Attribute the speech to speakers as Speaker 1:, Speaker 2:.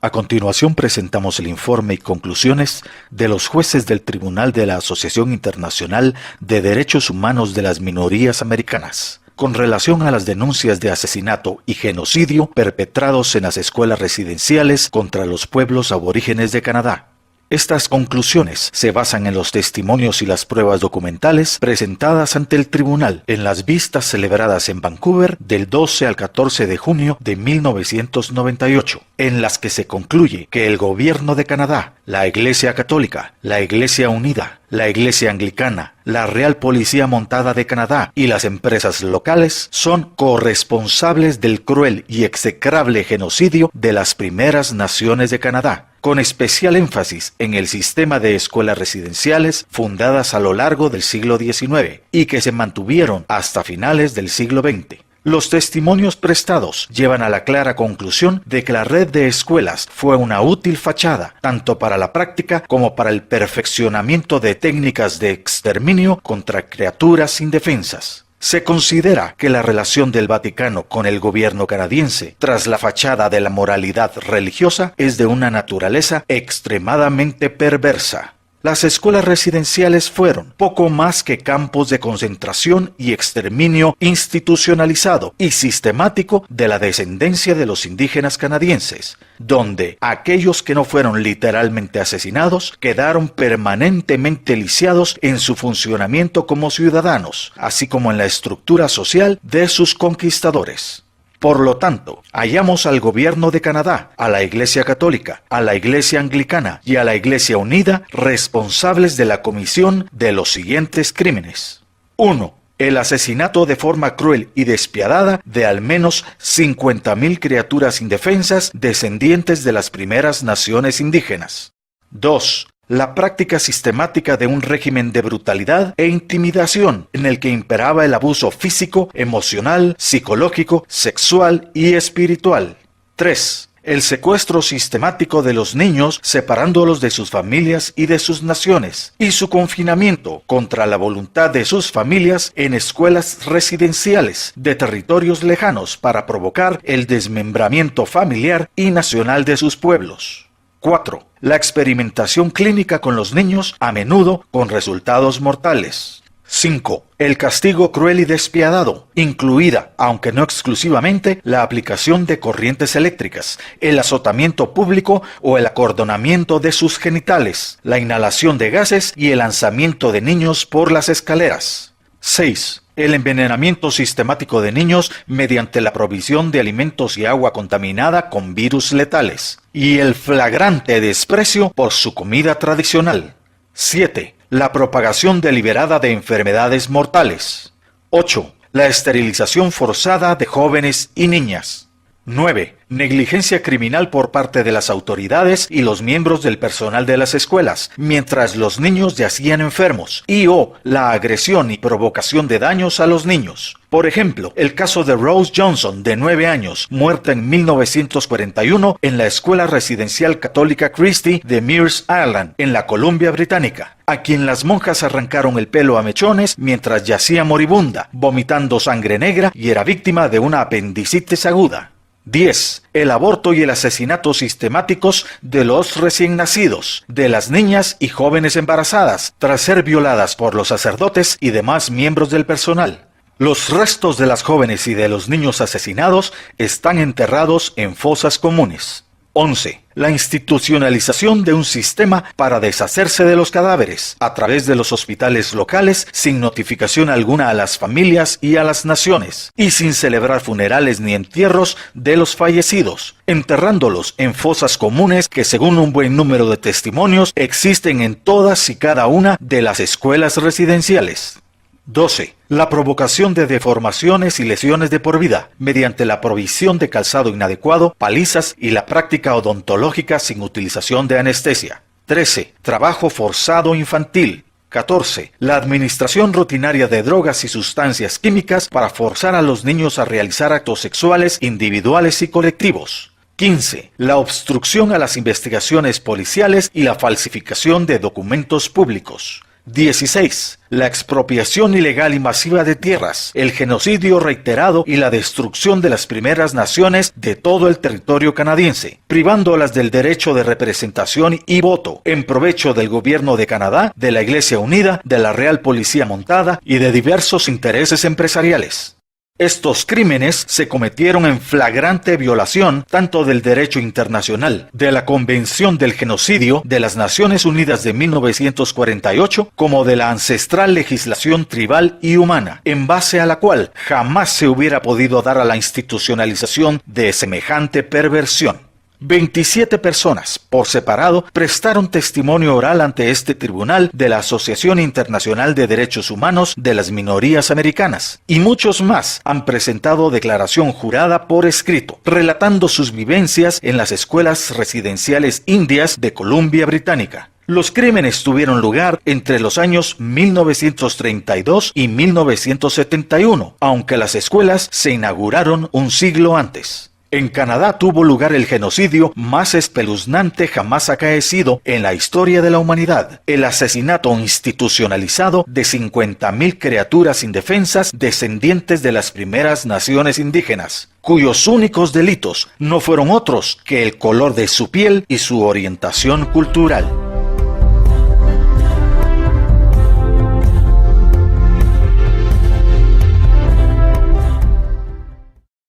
Speaker 1: A continuación presentamos el informe y conclusiones de los jueces del Tribunal de la Asociación Internacional de Derechos Humanos de las Minorías Americanas, con relación a las denuncias de asesinato y genocidio perpetrados en las escuelas residenciales contra los pueblos aborígenes de Canadá. Estas conclusiones se basan en los testimonios y las pruebas documentales presentadas ante el tribunal en las vistas celebradas en Vancouver del 12 al 14 de junio de 1998, en las que se concluye que el gobierno de Canadá, la Iglesia Católica, la Iglesia Unida, la Iglesia Anglicana, la Real Policía Montada de Canadá y las empresas locales son corresponsables del cruel y execrable genocidio de las primeras naciones de Canadá, con especial énfasis en el sistema de escuelas residenciales fundadas a lo largo del siglo XIX y que se mantuvieron hasta finales del siglo XX. Los testimonios prestados llevan a la clara conclusión de que la red de escuelas fue una útil fachada, tanto para la práctica como para el perfeccionamiento de técnicas de exterminio contra criaturas indefensas. Se considera que la relación del Vaticano con el gobierno canadiense, tras la fachada de la moralidad religiosa, es de una naturaleza extremadamente perversa. Las escuelas residenciales fueron poco más que campos de concentración y exterminio institucionalizado y sistemático de la descendencia de los indígenas canadienses, donde aquellos que no fueron literalmente asesinados quedaron permanentemente lisiados en su funcionamiento como ciudadanos, así como en la estructura social de sus conquistadores. Por lo tanto, hallamos al gobierno de Canadá, a la Iglesia Católica, a la Iglesia Anglicana y a la Iglesia Unida responsables de la comisión de los siguientes crímenes. 1. El asesinato de forma cruel y despiadada de al menos 50,000 criaturas indefensas descendientes de las primeras naciones indígenas. 2. La práctica sistemática de un régimen de brutalidad e intimidación en el que imperaba el abuso físico, emocional, psicológico, sexual y espiritual. 3. El secuestro sistemático de los niños separándolos de sus familias y de sus naciones, y su confinamiento contra la voluntad de sus familias en escuelas residenciales de territorios lejanos para provocar el desmembramiento familiar y nacional de sus pueblos. 4. La experimentación clínica con los niños, a menudo con resultados mortales. 5. El castigo cruel y despiadado, incluida, aunque no exclusivamente, la aplicación de corrientes eléctricas, el azotamiento público o el acordonamiento de sus genitales, la inhalación de gases y el lanzamiento de niños por las escaleras. 6. El envenenamiento sistemático de niños mediante la provisión de alimentos y agua contaminada con virus letales. Y el flagrante desprecio por su comida tradicional. 7. La propagación deliberada de enfermedades mortales. 8. La esterilización forzada de jóvenes y niñas. 9. Negligencia criminal por parte de las autoridades y los miembros del personal de las escuelas, mientras los niños yacían enfermos, y/o la agresión y provocación de daños a los niños. Por ejemplo, el caso de Rose Johnson, de 9 años, muerta en 1941 en la escuela residencial católica Christie de Mears Island, en la Columbia Británica, a quien las monjas arrancaron el pelo a mechones mientras yacía moribunda, vomitando sangre negra y era víctima de una apendicitis aguda. 10. El aborto y el asesinato sistemáticos de los recién nacidos, de las niñas y jóvenes embarazadas, tras ser violadas por los sacerdotes y demás miembros del personal. Los restos de las jóvenes y de los niños asesinados están enterrados en fosas comunes. 11. La institucionalización de un sistema para deshacerse de los cadáveres a través de los hospitales locales sin notificación alguna a las familias y a las naciones, y sin celebrar funerales ni entierros de los fallecidos, enterrándolos en fosas comunes que, según un buen número de testimonios, existen en todas y cada una de las escuelas residenciales. 12. La provocación de deformaciones y lesiones de por vida, mediante la provisión de calzado inadecuado, palizas y la práctica odontológica sin utilización de anestesia. 13. Trabajo forzado infantil. 14. La administración rutinaria de drogas y sustancias químicas para forzar a los niños a realizar actos sexuales individuales y colectivos. 15. La obstrucción a las investigaciones policiales y la falsificación de documentos públicos. 16. La expropiación ilegal y masiva de tierras, el genocidio reiterado y la destrucción de las primeras naciones de todo el territorio canadiense, privándolas del derecho de representación y voto, en provecho del gobierno de Canadá, de la Iglesia Unida, de la Real Policía Montada y de diversos intereses empresariales. Estos crímenes se cometieron en flagrante violación tanto del derecho internacional, de la Convención del Genocidio de las Naciones Unidas de 1948, como de la ancestral legislación tribal y humana, en base a la cual jamás se hubiera podido dar a la institucionalización de semejante perversión. 27 personas, por separado, prestaron testimonio oral ante este tribunal de la Asociación Internacional de Derechos Humanos de las Minorías Americanas, y muchos más han presentado declaración jurada por escrito, relatando sus vivencias en las escuelas residenciales indias de Columbia Británica. Los crímenes tuvieron lugar entre los años 1932 y 1971, aunque las escuelas se inauguraron un siglo antes. En Canadá tuvo lugar el genocidio más espeluznante jamás acaecido en la historia de la humanidad, el asesinato institucionalizado de 50,000 criaturas indefensas descendientes de las primeras naciones indígenas, cuyos únicos delitos no fueron otros que el color de su piel y su orientación cultural.